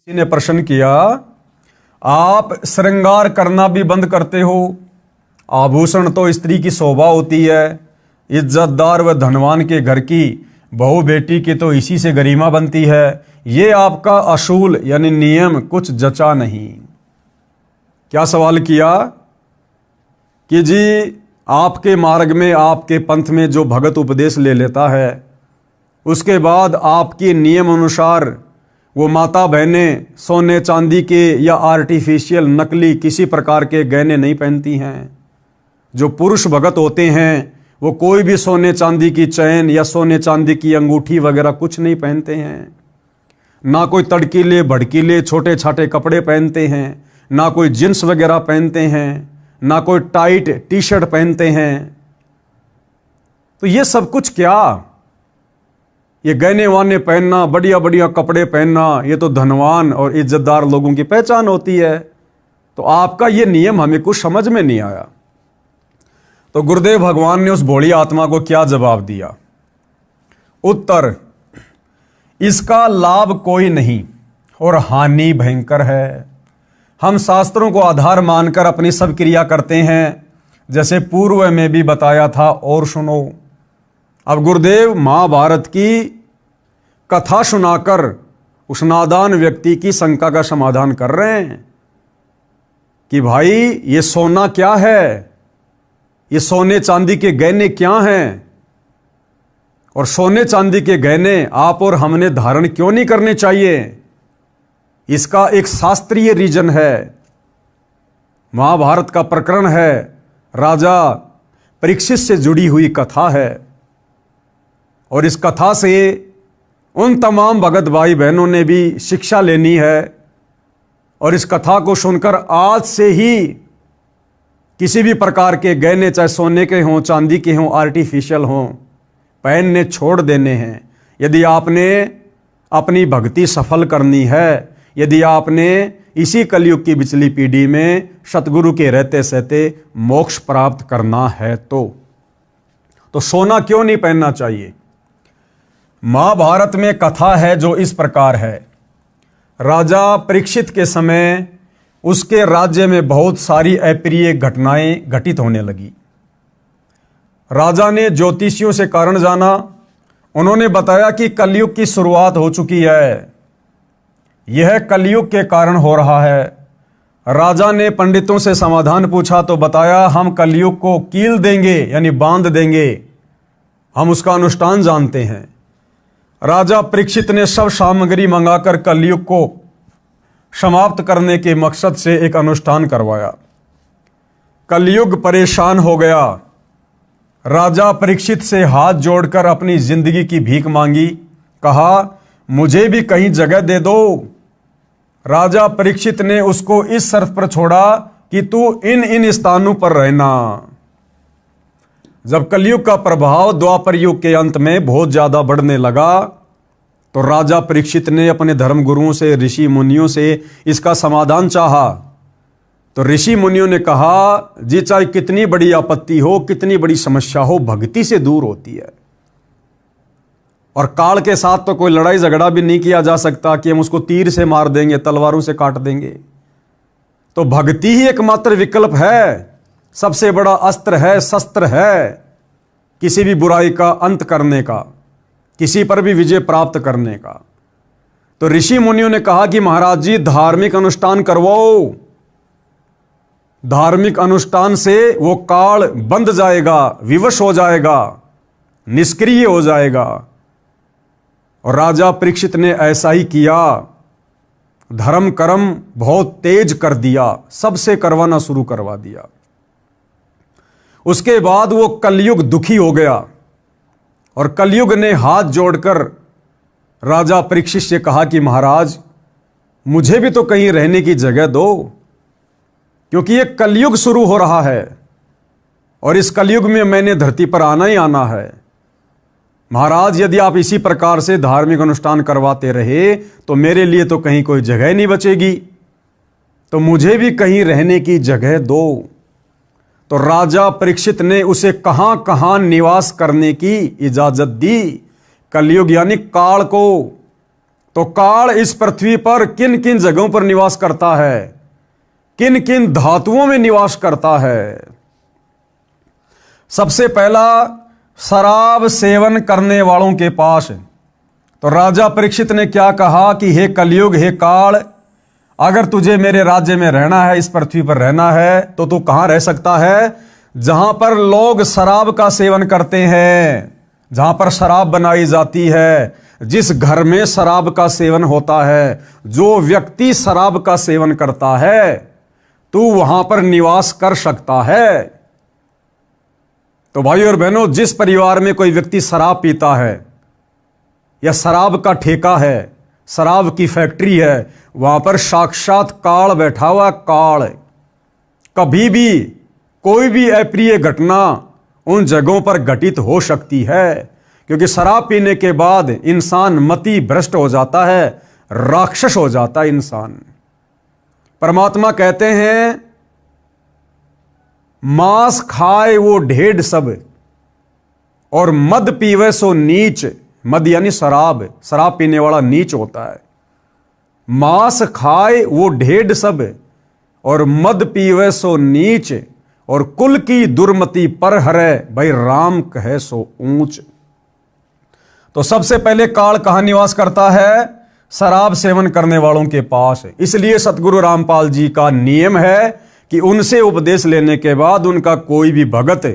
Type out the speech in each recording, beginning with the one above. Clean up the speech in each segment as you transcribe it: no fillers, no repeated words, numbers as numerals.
किसी ने प्रश्न किया, आप श्रृंगार करना भी बंद करते हो? आभूषण तो स्त्री की शोभा होती है, इज्जतदार व धनवान के घर की बहू बेटी की तो इसी से गरिमा बनती है। ये आपका असूल यानी नियम कुछ जचा नहीं। क्या सवाल किया कि जी आपके मार्ग में, आपके पंथ में जो भगत उपदेश ले लेता है, उसके बाद आपके नियम अनुसार वो माता बहनें सोने चांदी के या आर्टिफिशियल नकली किसी प्रकार के गहने नहीं पहनती हैं। जो पुरुष भगत होते हैं वो कोई भी सोने चांदी की चैन या सोने चांदी की अंगूठी वगैरह कुछ नहीं पहनते हैं। ना कोई तड़कीले भड़कीले छोटे छाटे कपड़े पहनते हैं, ना कोई जींस वगैरह पहनते हैं, ना कोई टाइट टी शर्ट पहनते हैं। तो ये सब कुछ क्या, ये गहने वाने पहनना, बढ़िया बढ़िया कपड़े पहनना, ये तो धनवान और इज्जतदार लोगों की पहचान होती है। तो आपका ये नियम हमें कुछ समझ में नहीं आया। तो गुरुदेव भगवान ने उस भोली आत्मा को क्या जवाब दिया? उत्तर, इसका लाभ कोई नहीं और हानि भयंकर है। हम शास्त्रों को आधार मानकर अपनी सब क्रिया करते हैं, जैसे पूर्व में भी बताया था। और सुनो, अब गुरुदेव महाभारत की कथा सुनाकर उस नादान व्यक्ति की शंका का समाधान कर रहे हैं कि भाई ये सोना क्या है, ये सोने चांदी के गहने क्या हैं, और सोने चांदी के गहने आप और हमने धारण क्यों नहीं करने चाहिए। इसका एक शास्त्रीय रीजन है। महाभारत का प्रकरण है, राजा परीक्षित से जुड़ी हुई कथा है। और इस कथा से उन तमाम भगत भाई बहनों ने भी शिक्षा लेनी है। और इस कथा को सुनकर आज से ही किसी भी प्रकार के गहने, चाहे सोने के हों, चांदी के हों, आर्टिफिशियल हों, पहनने छोड़ देने हैं। यदि आपने अपनी भक्ति सफल करनी है, यदि आपने इसी कलयुग की पिछली पीढ़ी में सतगुरु के रहते सहते मोक्ष प्राप्त करना है तो सोना क्यों नहीं पहनना चाहिए। महाभारत में कथा है जो इस प्रकार है। राजा परीक्षित के समय उसके राज्य में बहुत सारी अप्रिय घटनाएं घटित होने लगी। राजा ने ज्योतिषियों से कारण जाना। उन्होंने बताया कि कलयुग की शुरुआत हो चुकी है, यह कलयुग के कारण हो रहा है। राजा ने पंडितों से समाधान पूछा तो बताया, हम कलयुग को कील देंगे यानी बांध देंगे, हम उसका अनुष्ठान जानते हैं। राजा परीक्षित ने सब सामग्री मंगाकर कलयुग को समाप्त करने के मकसद से एक अनुष्ठान करवाया। कलयुग परेशान हो गया। राजा परीक्षित से हाथ जोड़कर अपनी जिंदगी की भीख मांगी, कहा मुझे भी कहीं जगह दे दो। राजा परीक्षित ने उसको इस शर्त पर छोड़ा कि तू इन इन स्थानों पर रहना। जब कलयुग का प्रभाव द्वापर युग के अंत में बहुत ज्यादा बढ़ने लगा तो राजा परीक्षित ने अपने धर्म गुरुओं से, ऋषि मुनियों से इसका समाधान चाहा। तो ऋषि मुनियों ने कहा, जी चाहे कितनी बड़ी आपत्ति हो, कितनी बड़ी समस्या हो, भक्ति से दूर होती है। और काल के साथ तो कोई लड़ाई झगड़ा भी नहीं किया जा सकता कि हम उसको तीर से मार देंगे, तलवारों से काट देंगे। तो भक्ति ही एकमात्र विकल्प है, सबसे बड़ा अस्त्र है, शस्त्र है किसी भी बुराई का अंत करने का, किसी पर भी विजय प्राप्त करने का। तो ऋषि मुनियों ने कहा कि महाराज जी धार्मिक अनुष्ठान करवाओ, धार्मिक अनुष्ठान से वो काल बंध जाएगा, विवश हो जाएगा, निष्क्रिय हो जाएगा। और राजा परीक्षित ने ऐसा ही किया। धर्म कर्म बहुत तेज कर दिया, सबसे करवाना शुरू करवा दिया। उसके बाद वो कलयुग दुखी हो गया और कलयुग ने हाथ जोड़कर राजा परीक्षित से कहा कि महाराज मुझे भी तो कहीं रहने की जगह दो, क्योंकि ये कलयुग शुरू हो रहा है और इस कलयुग में मैंने धरती पर आना ही आना है। महाराज यदि आप इसी प्रकार से धार्मिक अनुष्ठान करवाते रहे तो मेरे लिए तो कहीं कोई जगह नहीं बचेगी, तो मुझे भी कहीं रहने की जगह दो। तो राजा परीक्षित ने उसे कहां कहां निवास करने की इजाजत दी। कलयुग यानी काल को तो काल इस पृथ्वी पर किन किन जगहों पर निवास करता है, किन किन धातुओं में निवास करता है। सबसे पहला, शराब सेवन करने वालों के पास। तो राजा परीक्षित ने क्या कहा कि हे कलयुग, हे काल, अगर तुझे मेरे राज्य में रहना है, इस पृथ्वी पर रहना है, तो तू कहां रह सकता है? जहां पर लोग शराब का सेवन करते हैं, जहां पर शराब बनाई जाती है, जिस घर में शराब का सेवन होता है, जो व्यक्ति शराब का सेवन करता है, तू वहां पर निवास कर सकता है। तो भाई और बहनों, जिस परिवार में कोई व्यक्ति शराब पीता है या शराब का ठेका है, शराब की फैक्ट्री है, वहां पर साक्षात काल बैठा हुआ। काल कभी भी कोई भी अप्रिय घटना उन जगहों पर घटित हो सकती है, क्योंकि शराब पीने के बाद इंसान मति भ्रष्ट हो जाता है, राक्षस हो जाता है इंसान। परमात्मा कहते हैं, मांस खाए वो ढेढ़ सब, और मद पीवे सो नीच। मद यानी शराब, शराब पीने वाला नीच होता है। मांस खाए वो ढेढ़ सब, और मद पीवे सो नीच, और कुल की दुर्मति पर हरे, भाई राम कहे सो ऊंच। तो सबसे पहले काल कहां निवास करता है? शराब सेवन करने वालों के पास। इसलिए सतगुरु रामपाल जी का नियम है कि उनसे उपदेश लेने के बाद उनका कोई भी भगत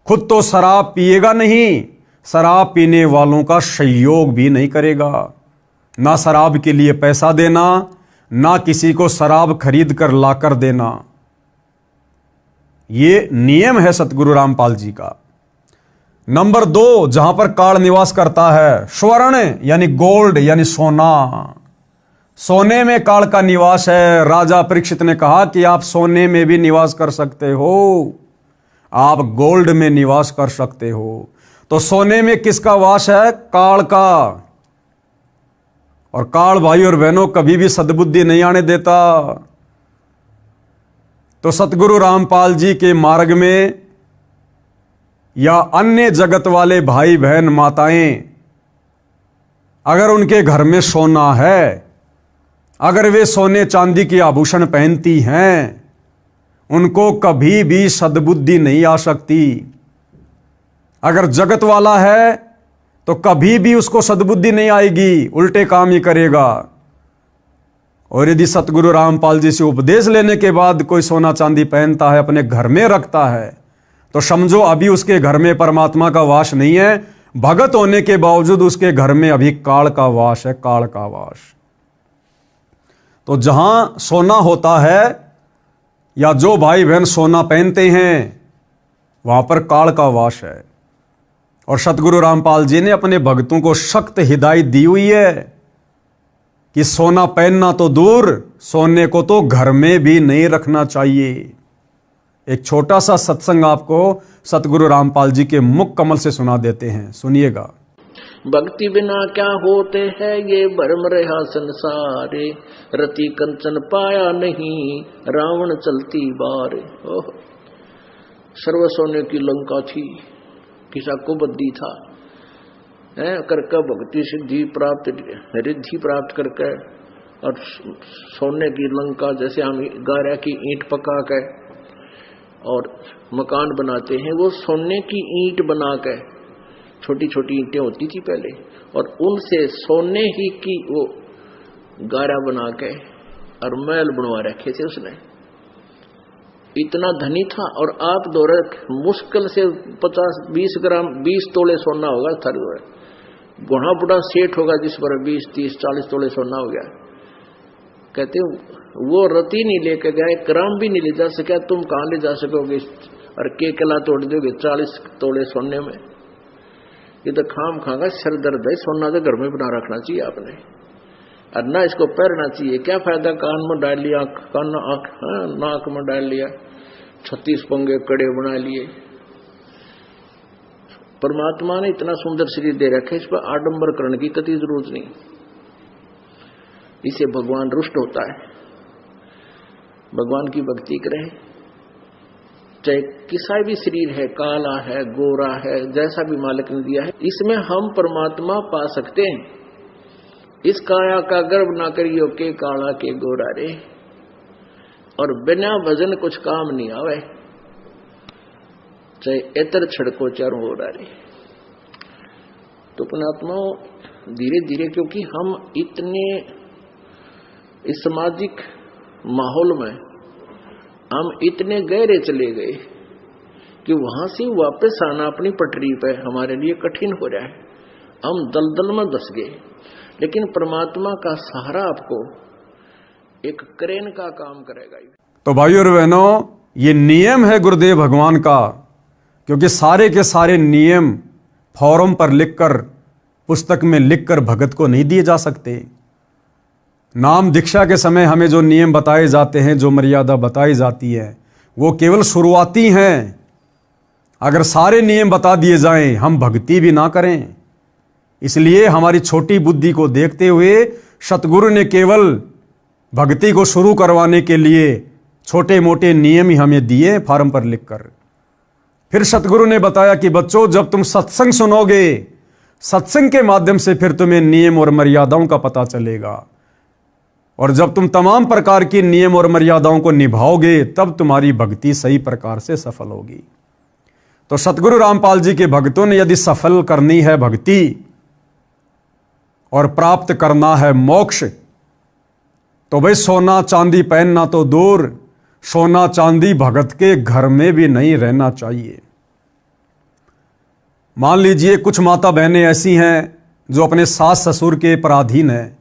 खुद तो शराब पिएगा नहीं, शराब पीने वालों का सहयोग भी नहीं करेगा। ना शराब के लिए पैसा देना, ना किसी को शराब खरीद कर लाकर देना। ये नियम है सतगुरु रामपाल जी का। नंबर 2, जहां पर काल निवास करता है, स्वर्ण यानी गोल्ड यानी सोना। सोने में काल का निवास है। राजा परीक्षित ने कहा कि आप सोने में भी निवास कर सकते हो, आप गोल्ड में निवास कर सकते हो। तो सोने में किसका वास है? काल का। और काल भाई और बहनों कभी भी सद्बुद्धि नहीं आने देता। तो सतगुरु रामपाल जी के मार्ग में या अन्य जगत वाले भाई बहन माताएं, अगर उनके घर में सोना है, अगर वे सोने चांदी के आभूषण पहनती हैं, उनको कभी भी सद्बुद्धि नहीं आ सकती। अगर जगत वाला है तो कभी भी उसको सद्बुद्धि नहीं आएगी, उल्टे काम ही करेगा। और यदि सतगुरु रामपाल जी से उपदेश लेने के बाद कोई सोना चांदी पहनता है, अपने घर में रखता है, तो समझो अभी उसके घर में परमात्मा का वास नहीं है। भगत होने के बावजूद उसके घर में अभी काल का वास है, काल का वास। तो जहां सोना होता है या जो भाई बहन सोना पहनते हैं, वहां पर काल का वास है। और सतगुरु रामपाल जी ने अपने भक्तों को सख्त हिदायत दी हुई है कि सोना पहनना तो दूर, सोने को तो घर में भी नहीं रखना चाहिए। एक छोटा सा सत्संग आपको सतगुरु रामपाल जी के मुख कमल से सुना देते हैं, सुनिएगा। भक्ति बिना क्या होते हैं ये भरम रहा संसारे, रति कंचन पाया नहीं रावण चलती बार। सर्व सोने की लंका थी, किसा को बद्दी था, करके भक्ति सिद्धि प्राप्त रिद्धि प्राप्त करके, और सोने की लंका जैसे हम गारा की ईंट पका के और मकान बनाते हैं, वो सोने की ईंट बना के, छोटी छोटी ईंटें होती थी पहले, और उनसे सोने ही की वो गारा बना के और महल बनवा रखे थे उसने। इतना धनी था। और आप दौरे मुश्किल से 50-20 ग्राम 20 तोले सोना होगा था। गुणा बुढ़ा सेठ होगा जिस पर 20-30-40 तोले सोना हो गया। कहते वो रति नहीं लेके गए, ग्राम भी नहीं ले जा सका, तुम कहां ले जा सकोगे? और के कला तोड़ दोगे 40 तोले सोने में? ये तो खाम खागा सर दर्द है। सोना तो घर में बना रखना चाहिए आपने, और ना इसको पहनना चाहिए। क्या फायदा कान में डाल लिया, कान नाक में डाल लिया, 36 पंगे कड़े बना लिए। परमात्मा ने इतना सुंदर शरीर दे रखा है, इस पर आडंबर करने की कतई जरूरत नहीं। इसे भगवान रुष्ट होता है। भगवान की भक्ति करे, चाहे किसा भी शरीर है, काला है, गोरा है, जैसा भी मालिक ने दिया है, इसमें हम परमात्मा पा सकते हैं। इस काया का गर्व ना करियो के काला के गोरा रे, और बिना भजन कुछ काम नहीं आवे, चाहे एतर छड़को चारों हो रहा रे। तो पुणात्माओं धीरे धीरे, क्योंकि हम इतने इस सामाजिक माहौल में हम इतने गहरे चले गए कि वहां से वापस आना अपनी पटरी पे हमारे लिए कठिन हो रहा है। हम दलदल में धस गए, लेकिन परमात्मा का सहारा आपको एक क्रेन का काम करेगा। तो भाइयों और बहनों, ये नियम है गुरुदेव भगवान का, क्योंकि सारे के सारे नियम फॉर्म पर लिखकर, पुस्तक में लिखकर भगत को नहीं दिए जा सकते। नाम दीक्षा के समय हमें जो नियम बताए जाते हैं, जो मर्यादा बताई जाती है, वो केवल शुरुआती हैं। अगर सारे नियम बता दिए जाएं, हम भक्ति भी ना करें। इसलिए हमारी छोटी बुद्धि को देखते हुए सतगुरु ने केवल भक्ति को शुरू करवाने के लिए छोटे मोटे नियम ही हमें दिए फॉर्म पर लिखकर। फिर सतगुरु ने बताया कि बच्चों, जब तुम सत्संग सुनोगे, सत्संग के माध्यम से फिर तुम्हें नियम और मर्यादाओं का पता चलेगा, और जब तुम तमाम प्रकार की नियम और मर्यादाओं को निभाओगे, तब तुम्हारी भक्ति सही प्रकार से सफल होगी। तो सतगुरु रामपाल जी के भक्तों ने यदि सफल करनी है भक्ति और प्राप्त करना है मोक्ष, तो भाई सोना चांदी पहनना तो दूर, सोना चांदी भगत के घर में भी नहीं रहना चाहिए। मान लीजिए कुछ माता बहनें ऐसी हैं जो अपने सास ससुर के पराधीन है,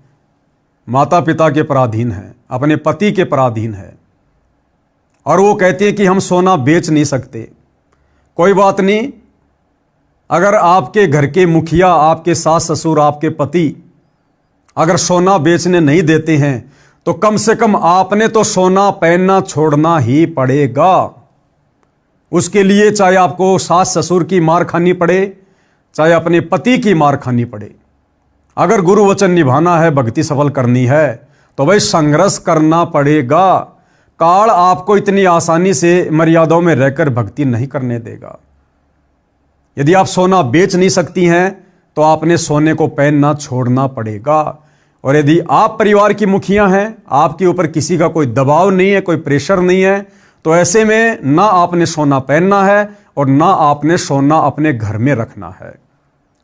माता पिता के पराधीन है, अपने पति के पराधीन है, और वो कहती है कि हम सोना बेच नहीं सकते। कोई बात नहीं, अगर आपके घर के मुखिया, आपके सास ससुर, आपके पति अगर सोना बेचने नहीं देते हैं, तो कम से कम आपने तो सोना पहनना छोड़ना ही पड़ेगा। उसके लिए चाहे आपको सास ससुर की मार खानी पड़े, चाहे अपने पति की मार खानी पड़े। अगर गुरु वचन निभाना है, भक्ति सफल करनी है, तो भाई संघर्ष करना पड़ेगा। काल आपको इतनी आसानी से मर्यादाओं में रहकर भक्ति नहीं करने देगा। यदि आप सोना बेच नहीं सकती हैं, तो आपने सोने को पहनना छोड़ना पड़ेगा। और यदि आप परिवार की मुखिया हैं, आपके ऊपर किसी का कोई दबाव नहीं है, कोई प्रेशर नहीं है, तो ऐसे में ना आपने सोना पहनना है और ना आपने सोना अपने घर में रखना है।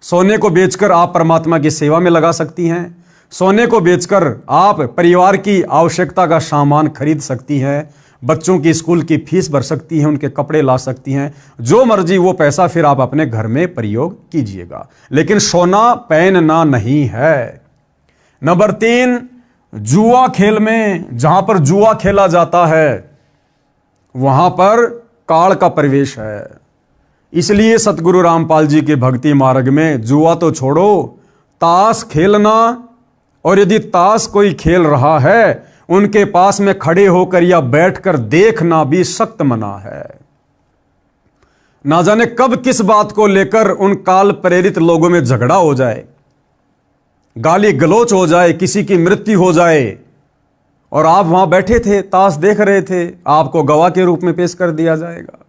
सोने को बेचकर आप परमात्मा की सेवा में लगा सकती हैं। सोने को बेचकर आप परिवार की आवश्यकता का सामान खरीद सकती हैं, बच्चों की स्कूल की फीस भर सकती हैं, उनके कपड़े ला सकती हैं, जो मर्जी वो पैसा फिर आप अपने घर में प्रयोग कीजिएगा, लेकिन सोना पहनना नहीं है। नंबर 3, जुआ खेल में, जहां पर जुआ खेला जाता है वहां पर काल का प्रवेश है। इसलिए सतगुरु रामपाल जी के भक्ति मार्ग में जुआ तो छोड़ो, ताश खेलना, और यदि ताश कोई खेल रहा है, उनके पास में खड़े होकर या बैठकर देखना भी सख्त मना है। ना जाने कब किस बात को लेकर उन काल प्रेरित लोगों में झगड़ा हो जाए, गाली गलोच हो जाए, किसी की मृत्यु हो जाए, और आप वहां बैठे थे, ताश देख रहे थे, आपको गवाह के रूप में पेश कर दिया जाएगा।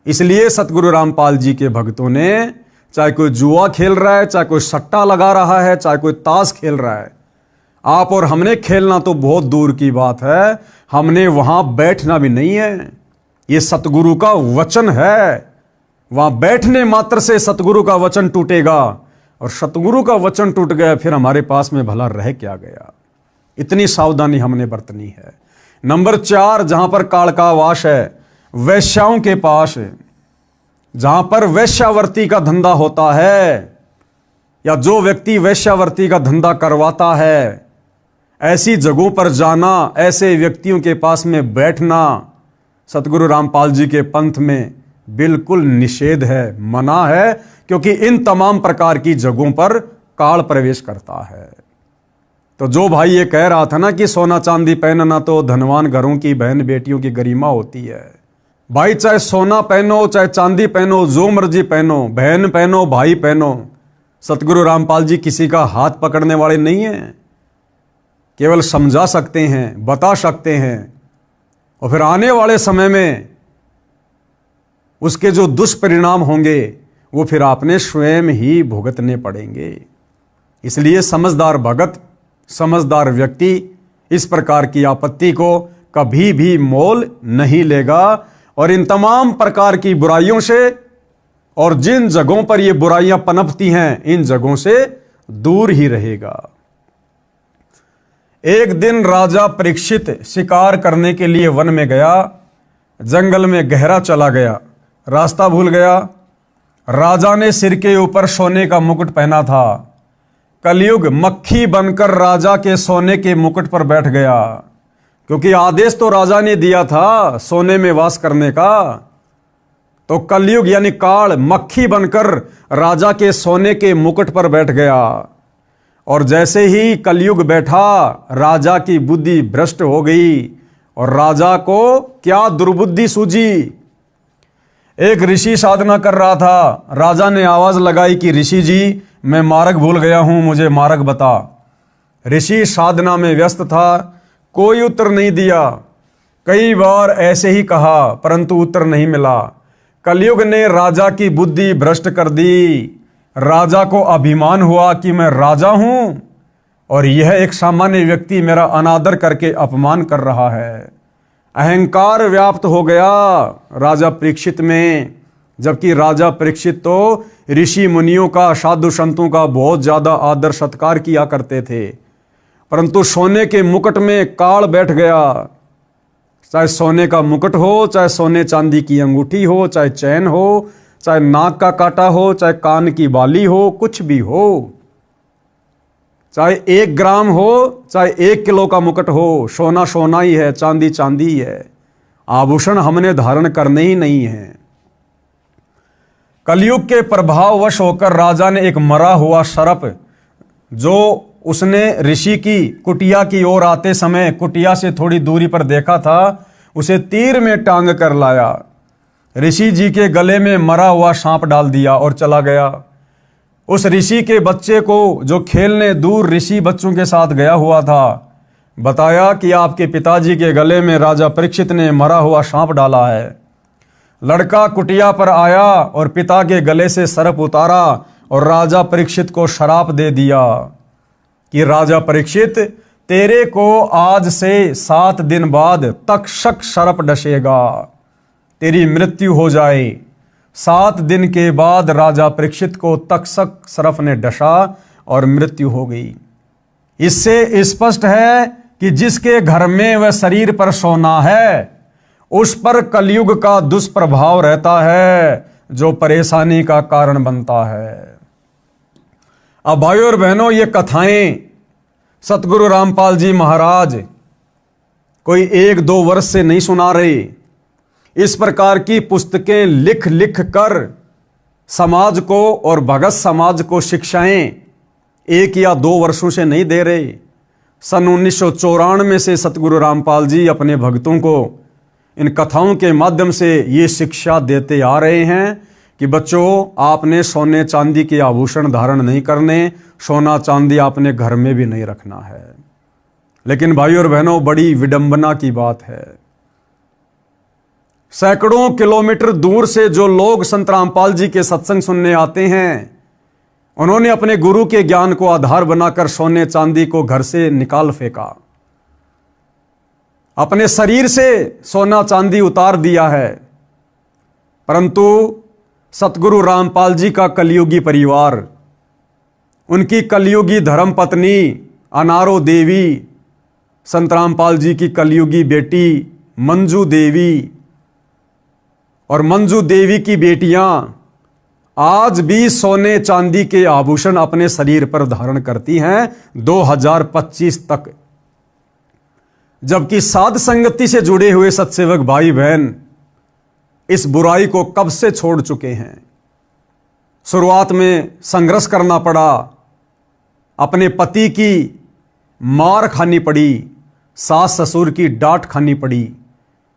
इसलिए सतगुरु रामपाल जी के भक्तों ने, चाहे कोई जुआ खेल रहा है, चाहे कोई सट्टा लगा रहा है, चाहे कोई ताश खेल रहा है, आप और हमने खेलना तो बहुत दूर की बात है, हमने वहां बैठना भी नहीं है। यह सतगुरु का वचन है, वहां बैठने मात्र से सतगुरु का वचन टूटेगा, और सतगुरु का वचन टूट गया फिर हमारे पास में भला रह क्या गया। इतनी सावधानी हमने बरतनी है। नंबर 4, जहां पर काल का वास है, वैश्याओं के पास, जहां पर वैश्यावर्ती का धंधा होता है, या जो व्यक्ति वैश्यावर्ती का धंधा करवाता है, ऐसी जगहों पर जाना, ऐसे व्यक्तियों के पास में बैठना सतगुरु रामपाल जी के पंथ में बिल्कुल निषेध है, मना है, क्योंकि इन तमाम प्रकार की जगहों पर काल प्रवेश करता है। तो जो भाई ये कह रहा था ना कि सोना चांदी पहनना तो धनवान घरों की बहन बेटियों की गरिमा होती है, भाई चाहे सोना पहनो, चाहे चांदी पहनो, जो मर्जी पहनो, बहन पहनो, भाई पहनो, सतगुरु रामपाल जी किसी का हाथ पकड़ने वाले नहीं हैं, केवल समझा सकते हैं, बता सकते हैं, और फिर आने वाले समय में उसके जो दुष्परिणाम होंगे वो फिर आपने स्वयं ही भुगतने पड़ेंगे। इसलिए समझदार भगत, समझदार व्यक्ति इस प्रकार की आपत्ति को कभी भी मोल नहीं लेगा और इन तमाम प्रकार की बुराइयों से और जिन जगहों पर ये बुराइयां पनपती हैं इन जगहों से दूर ही रहेगा। एक दिन राजा परीक्षित शिकार करने के लिए वन में गया। जंगल में गहरा चला गया, रास्ता भूल गया। राजा ने सिर के ऊपर सोने का मुकुट पहना था। कलयुग मक्खी बनकर राजा के सोने के मुकुट पर बैठ गया, क्योंकि आदेश तो राजा ने दिया था सोने में वास करने का। तो कलयुग यानी काल मक्खी बनकर राजा के सोने के मुकुट पर बैठ गया। और जैसे ही कलयुग बैठा, राजा की बुद्धि भ्रष्ट हो गई और राजा को क्या दुर्बुद्धि सूझी। एक ऋषि साधना कर रहा था। राजा ने आवाज लगाई कि ऋषि जी, मैं मार्ग भूल गया हूं, मुझे मार्ग बता। ऋषि साधना में व्यस्त था, कोई उत्तर नहीं दिया। कई बार ऐसे ही कहा परंतु उत्तर नहीं मिला। कलयुग ने राजा की बुद्धि भ्रष्ट कर दी। राजा को अभिमान हुआ कि मैं राजा हूं और यह एक सामान्य व्यक्ति मेरा अनादर करके अपमान कर रहा है। अहंकार व्याप्त हो गया राजा परीक्षित में, जबकि राजा परीक्षित तो ऋषि मुनियों का, साधु संतों का बहुत ज्यादा आदर सत्कार किया करते थे। परंतु सोने के मुकुट में काल बैठ गया। चाहे सोने का मुकुट हो, चाहे सोने चांदी की अंगूठी हो, चाहे चैन हो, चाहे नाक का कांटा हो, चाहे कान की बाली हो, कुछ भी हो, चाहे 1 ग्राम हो, चाहे 1 किलो का मुकुट हो, सोना सोना ही है, चांदी चांदी ही है। आभूषण हमने धारण करने ही नहीं है। कलयुग के प्रभाववश होकर राजा ने एक मरा हुआ सर्प, जो उसने ऋषि की कुटिया की ओर आते समय कुटिया से थोड़ी दूरी पर देखा था, उसे तीर में टांग कर लाया। ऋषि जी के गले में मरा हुआ सांप डाल दिया और चला गया। उस ऋषि के बच्चे को, जो खेलने दूर ऋषि बच्चों के साथ गया हुआ था, बताया कि आपके पिताजी के गले में राजा परीक्षित ने मरा हुआ सांप डाला है। लड़का कुटिया पर आया और पिता के गले से सर्प उतारा और राजा परीक्षित को श्राप दे दिया कि राजा परीक्षित, तेरे को आज से 7 दिन बाद तक्षक सर्प डसेगा, तेरी मृत्यु हो जाए। 7 दिन के बाद राजा परीक्षित को तक्षक सर्प ने डसा और मृत्यु हो गई। इससे स्पष्ट है कि जिसके घर में वह शरीर पर सोना है उस पर कलयुग का दुष्प्रभाव रहता है, जो परेशानी का कारण बनता है। अब भाइयों और बहनों, ये कथाएं सतगुरु रामपाल जी महाराज कोई 1-2 वर्ष से नहीं सुना रहे। इस प्रकार की पुस्तकें लिख लिख कर समाज को और भगत समाज को शिक्षाएं 1 या 2 वर्षों से नहीं दे रहे। सन 1994 से सतगुरु रामपाल जी अपने भक्तों को इन कथाओं के माध्यम से ये शिक्षा देते आ रहे हैं कि बच्चों, आपने सोने चांदी के आभूषण धारण नहीं करने, सोना चांदी आपने घर में भी नहीं रखना है। लेकिन भाइयों और बहनों, बड़ी विडंबना की बात है, सैकड़ों किलोमीटर दूर से जो लोग संत रामपाल जी के सत्संग सुनने आते हैं, उन्होंने अपने गुरु के ज्ञान को आधार बनाकर सोने चांदी को घर से निकाल फेंका, अपने शरीर से सोना चांदी उतार दिया है। परंतु सतगुरु रामपाल जी का कलयुगी परिवार, उनकी कलयुगी धर्म पत्नी अनारो देवी, संत रामपाल जी की कलयुगी बेटी मंजू देवी और मंजू देवी की बेटियां आज भी सोने चांदी के आभूषण अपने शरीर पर धारण करती हैं 2025 तक। जबकि साध संगति से जुड़े हुए सत्सेवक भाई बहन इस बुराई को कब से छोड़ चुके हैं। शुरुआत में संघर्ष करना पड़ा, अपने पति की मार खानी पड़ी, सास ससुर की डांट खानी पड़ी,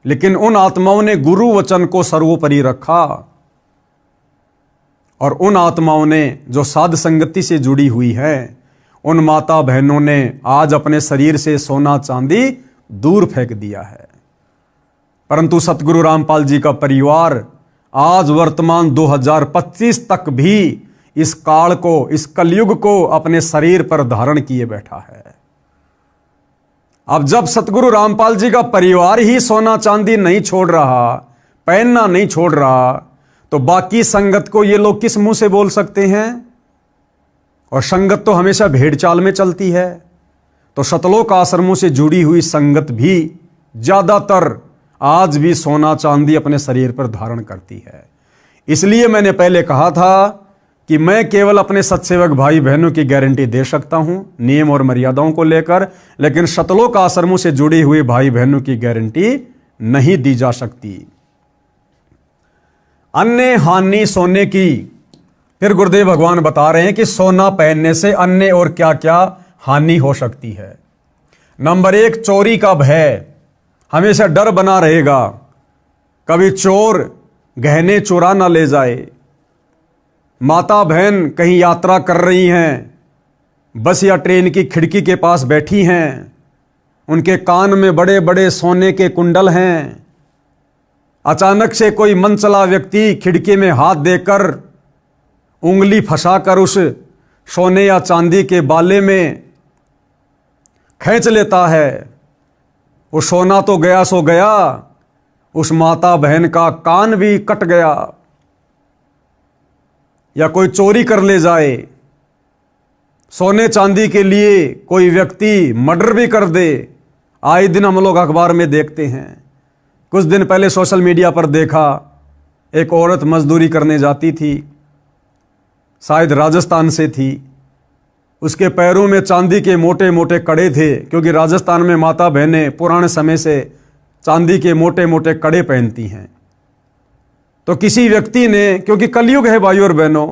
लेकिन उन आत्माओं ने गुरु वचन को सर्वोपरि रखा और उन आत्माओं ने जो साध संगति से जुड़ी हुई है, उन माता बहनों ने आज अपने शरीर से सोना चांदी दूर फेंक दिया है। परंतु सतगुरु रामपाल जी का परिवार आज वर्तमान 2025 तक भी इस काल को, इस कलयुग को अपने शरीर पर धारण किए बैठा है। अब जब सतगुरु रामपाल जी का परिवार ही सोना चांदी नहीं छोड़ रहा, पहनना नहीं छोड़ रहा, तो बाकी संगत को ये लोग किस मुंह से बोल सकते हैं? और संगत तो हमेशा भेड़ चाल में चलती है। तो सतलोक आश्रमों से जुड़ी हुई संगत भी ज्यादातर आज भी सोना चांदी अपने शरीर पर धारण करती है। इसलिए मैंने पहले कहा था कि मैं केवल अपने सत्सेवक भाई बहनों की गारंटी दे सकता हूं नियम और मर्यादाओं को लेकर, लेकिन सतलोक आश्रमों से जुड़े हुए भाई बहनों की गारंटी नहीं दी जा सकती। अन्य हानि सोने की, फिर गुरुदेव भगवान बता रहे हैं कि सोना पहनने से अन्य और क्या क्या हानि हो सकती है। नंबर 1, चोरी का भय, हमेशा डर बना रहेगा, कभी चोर गहने चुरा ना ले जाए। माता बहन कहीं यात्रा कर रही हैं, बस या ट्रेन की खिड़की के पास बैठी हैं, उनके कान में बड़े बड़े सोने के कुंडल हैं, अचानक से कोई मनचला व्यक्ति खिड़की में हाथ देकर उंगली फंसाकर उस सोने या चांदी के बाले में खींच लेता है। वो सोना तो गया सो गया, उस माता बहन का कान भी कट गया। या कोई चोरी कर ले जाए, सोने चांदी के लिए कोई व्यक्ति मर्डर भी कर दे। आए दिन हम लोग अखबार में देखते हैं। कुछ दिन पहले सोशल मीडिया पर देखा, एक औरत मजदूरी करने जाती थी, शायद राजस्थान से थी। उसके पैरों में चांदी के मोटे मोटे कड़े थे, क्योंकि राजस्थान में माता बहनें पुराने समय से चांदी के मोटे मोटे कड़े पहनती हैं। तो किसी व्यक्ति ने, क्योंकि कलयुग है भाइयों और बहनों,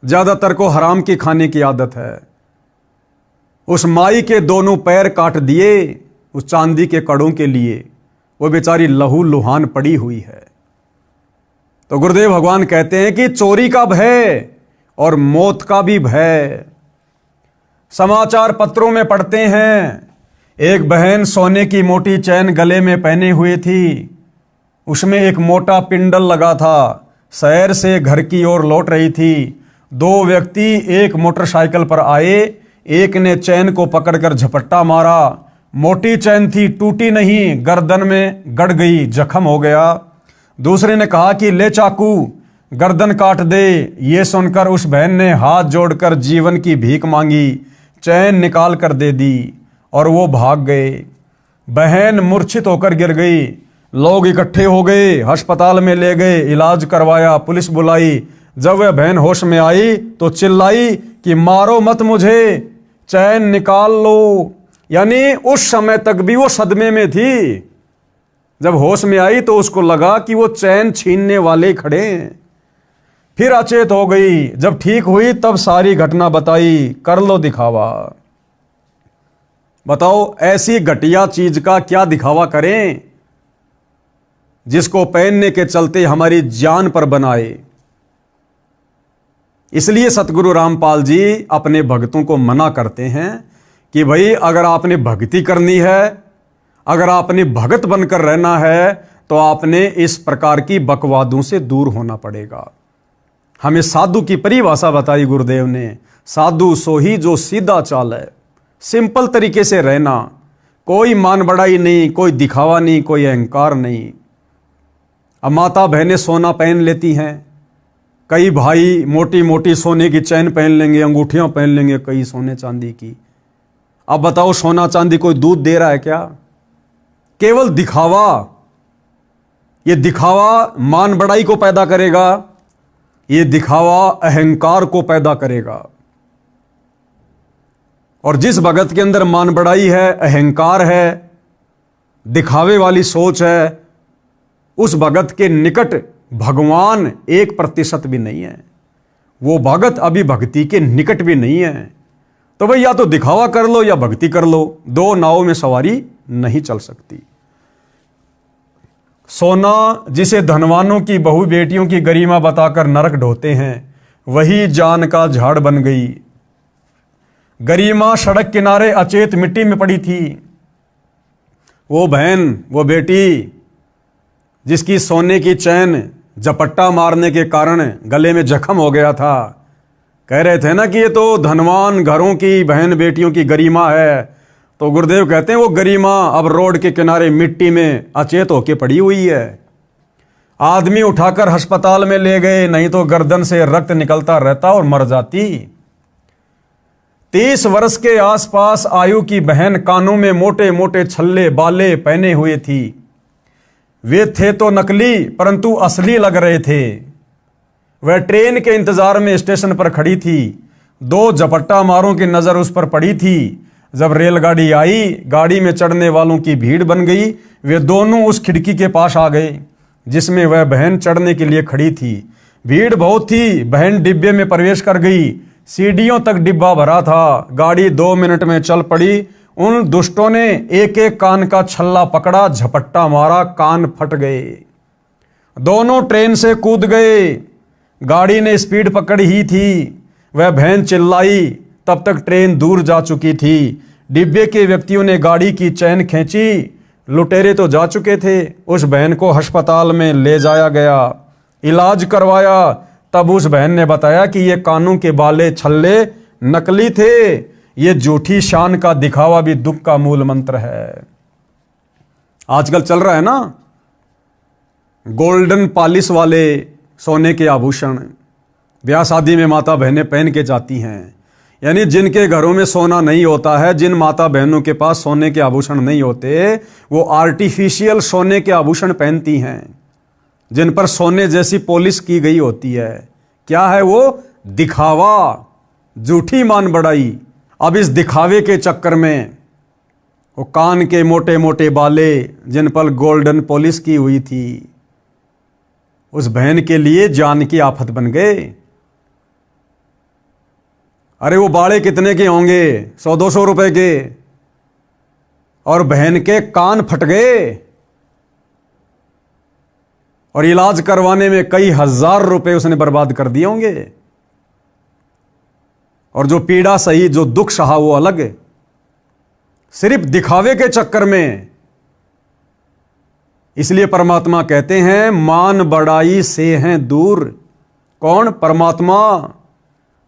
ज्यादातर को हराम की खाने की आदत है, उस माई के दोनों पैर काट दिए उस चांदी के कड़ों के लिए। वो बेचारी लहू लुहान पड़ी हुई है। तो गुरुदेव भगवान कहते हैं कि चोरी का भय और मौत का भी भय। समाचार पत्रों में पढ़ते हैं, एक बहन सोने की मोटी चैन गले में पहने हुए थी, उसमें एक मोटा पिंडल लगा था, शहर से घर की ओर लौट रही थी। 2 व्यक्ति एक मोटरसाइकिल पर आए, एक ने चैन को पकड़कर झपट्टा मारा। मोटी चैन थी, टूटी नहीं, गर्दन में गड़ गई, जख्म हो गया। दूसरे ने कहा कि ले चाकू, गर्दन काट दे। ये सुनकर उस बहन ने हाथ जोड़कर जीवन की भीख मांगी, चैन निकाल कर दे दी और वो भाग गए। बहन मूर्छित होकर गिर गई। लोग इकट्ठे हो गए, अस्पताल में ले गए, इलाज करवाया, पुलिस बुलाई। जब वह बहन होश में आई तो चिल्लाई कि मारो मत मुझे, चैन निकाल लो। यानी उस समय तक भी वो सदमे में थी। जब होश में आई तो उसको लगा कि वो चैन छीनने वाले खड़े हैं। फिर अचेत हो गई। जब ठीक हुई तब सारी घटना बताई। कर लो दिखावा। बताओ, ऐसी घटिया चीज का क्या दिखावा करें जिसको पहनने के चलते हमारी जान पर बनाए। इसलिए सतगुरु रामपाल जी अपने भक्तों को मना करते हैं कि भाई, अगर आपने भक्ति करनी है, अगर आपने भगत बनकर रहना है, तो आपने इस प्रकार की बकवादों से दूर होना पड़ेगा। हमें साधु की परिभाषा बताई गुरुदेव ने, साधु सो ही जो सीधा चाल है, सिंपल तरीके से रहना, कोई मान बढ़ाई नहीं, कोई दिखावा नहीं, कोई अहंकार नहीं। अब माता बहनें सोना पहन लेती हैं, कई भाई मोटी मोटी सोने की चैन पहन लेंगे, अंगूठियां पहन लेंगे कई सोने चांदी की। अब बताओ, सोना चांदी कोई दूध दे रहा है क्या? केवल दिखावा। ये दिखावा मान बढ़ाई को पैदा करेगा, ये दिखावा अहंकार को पैदा करेगा। और जिस भगत के अंदर मान बढ़ाई है, अहंकार है, दिखावे वाली सोच है, उस भगत के निकट भगवान 1% भी नहीं है। वो भगत अभी भक्ति के निकट भी नहीं है। तो भाई, या तो दिखावा कर लो या भक्ति कर लो, 2 नावों में सवारी नहीं चल सकती। सोना जिसे धनवानों की बहु बेटियों की गरिमा बताकर नरक ढोते हैं, वही जान का झाड़ बन गई। गरिमा सड़क किनारे अचेत मिट्टी में पड़ी थी। वो बहन, वो बेटी जिसकी सोने की चैन झपट्टा मारने के कारण गले में जख्म हो गया था, कह रहे थे ना कि ये तो धनवान घरों की बहन बेटियों की गरिमा है, तो गुरुदेव कहते हैं वो गरिमा अब रोड के किनारे मिट्टी में अचेत होके पड़ी हुई है। आदमी उठाकर अस्पताल में ले गए, नहीं तो गर्दन से रक्त निकलता रहता और मर जाती। 30 वर्ष के आसपास आयु की बहन कानों में मोटे मोटे छल्ले बाले पहने हुए थी। वे थे तो नकली परंतु असली लग रहे थे। वह ट्रेन के इंतजार में स्टेशन पर खड़ी थी। 2 झपट्टा मारों की नजर उस पर पड़ी थी। जब रेलगाड़ी आई, गाड़ी में चढ़ने वालों की भीड़ बन गई। वे दोनों उस खिड़की के पास आ गए जिसमें वह बहन चढ़ने के लिए खड़ी थी। भीड़ बहुत थी। बहन डिब्बे में प्रवेश कर गई। सीढ़ियों तक डिब्बा भरा था। गाड़ी 2 मिनट में चल पड़ी। उन दुष्टों ने एक एक कान का छल्ला पकड़ा, झपट्टा मारा, कान फट गए। दोनों ट्रेन से कूद गए। गाड़ी ने स्पीड पकड़ी ही थी। वह बहन चिल्लाई, तब तक ट्रेन दूर जा चुकी थी। डिब्बे के व्यक्तियों ने गाड़ी की चैन खींची। लुटेरे तो जा चुके थे। उस बहन को अस्पताल में ले जाया गया, इलाज करवाया। तब उस बहन ने बताया कि ये कानों के बाले छल्ले नकली थे। ये झूठी शान का दिखावा भी दुख का मूल मंत्र है। आजकल चल रहा है ना गोल्डन पॉलिश वाले सोने के आभूषण, ब्याह शादी में माता बहनें पहन के जाती हैं। यानी जिनके घरों में सोना नहीं होता है, जिन माता बहनों के पास सोने के आभूषण नहीं होते, वो आर्टिफिशियल सोने के आभूषण पहनती हैं जिन पर सोने जैसी पॉलिश की गई होती है। क्या है वो? दिखावा, झूठी मान बढ़ाई। अब इस दिखावे के चक्कर में वो कान के मोटे मोटे बाले जिन पर गोल्डन पॉलिश की हुई थी, उस बहन के लिए जान की आफत बन गए। अरे वो बाड़े कितने के होंगे? 100-200 रुपए के, और बहन के कान फट गए और इलाज करवाने में कई हजार रुपए उसने बर्बाद कर दिए होंगे। और जो पीड़ा सही, जो दुख सहा, वो अलग है। सिर्फ दिखावे के चक्कर में। इसलिए परमात्मा कहते हैं मान बढ़ाई से हैं दूर। कौन? परमात्मा,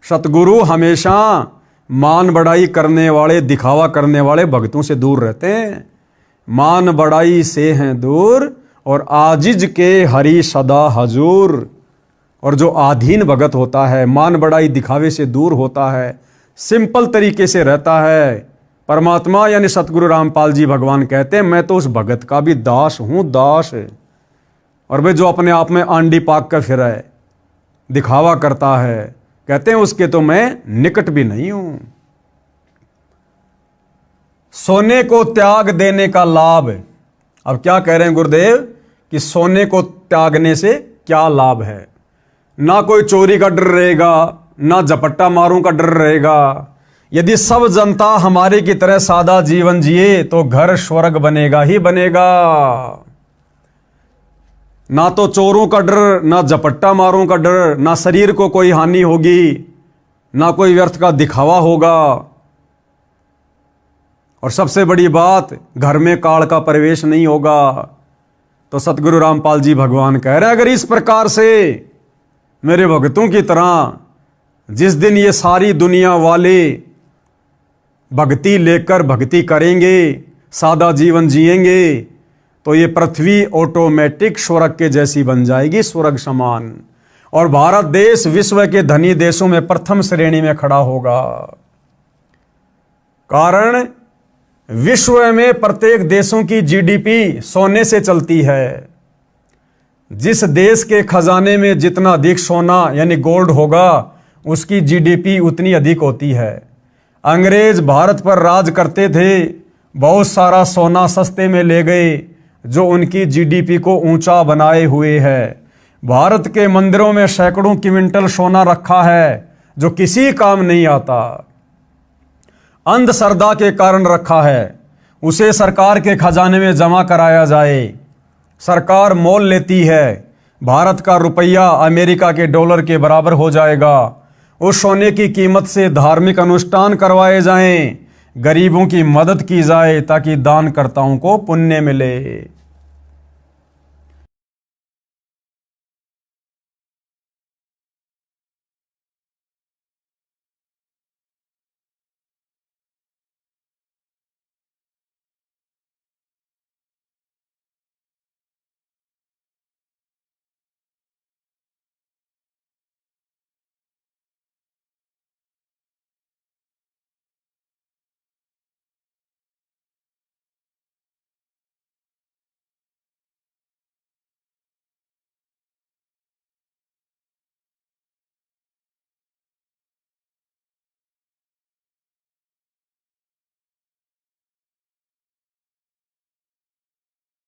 सतगुरु हमेशा मान बढ़ाई करने वाले, दिखावा करने वाले भक्तों से दूर रहते हैं। मान बढ़ाई से हैं दूर और आजिज के हरि सदा हजूर। और जो आधीन भगत होता है, मान बढ़ाई दिखावे से दूर होता है, सिंपल तरीके से रहता है, परमात्मा यानी सतगुरु रामपाल जी भगवान कहते हैं मैं तो उस भगत का भी दास हूं, दास। और वे जो अपने आप में आंडी पाक कर फिर है, दिखावा करता है, कहते हैं उसके तो मैं निकट भी नहीं हूं। सोने को त्याग देने का लाभ। अब क्या कह रहे हैं गुरुदेव कि सोने को त्यागने से क्या लाभ है? ना कोई चोरी का डर रहेगा, ना झपट्टा मारों का डर रहेगा। यदि सब जनता हमारे की तरह सादा जीवन जिए तो घर स्वर्ग बनेगा ही बनेगा। ना तो चोरों का डर, ना झपट्टा मारों का डर, ना शरीर को कोई हानि होगी, ना कोई व्यर्थ का दिखावा होगा। और सबसे बड़ी बात, घर में काल का प्रवेश नहीं होगा। तो सतगुरु रामपाल जी भगवान कह रहे हैं अगर इस प्रकार से मेरे भक्तों की तरह जिस दिन ये सारी दुनिया वाले भक्ति लेकर भक्ति करेंगे, सादा जीवन जिएंगे, तो ये पृथ्वी ऑटोमेटिक स्वर्ग के जैसी बन जाएगी, स्वर्ग समान। और भारत देश विश्व के धनी देशों में प्रथम श्रेणी में खड़ा होगा। कारण विश्व में प्रत्येक देशों की जीडीपी सोने से चलती है। जिस देश के खजाने में जितना अधिक सोना यानी गोल्ड होगा, उसकी जीडीपी उतनी अधिक होती है। अंग्रेज भारत पर राज करते थे, बहुत सारा सोना सस्ते में ले गए, जो उनकी जीडीपी को ऊंचा बनाए हुए है। भारत के मंदिरों में सैकड़ों क्विंटल सोना रखा है जो किसी काम नहीं आता, अंधश्रद्धा के कारण रखा है। उसे सरकार के खजाने में जमा कराया जाए, सरकार मोल लेती है। भारत का रुपया अमेरिका के डॉलर के बराबर हो जाएगा। उस सोने की कीमत से धार्मिक अनुष्ठान करवाए जाएं, गरीबों की मदद की जाए ताकि दानकर्ताओं को पुण्य मिले।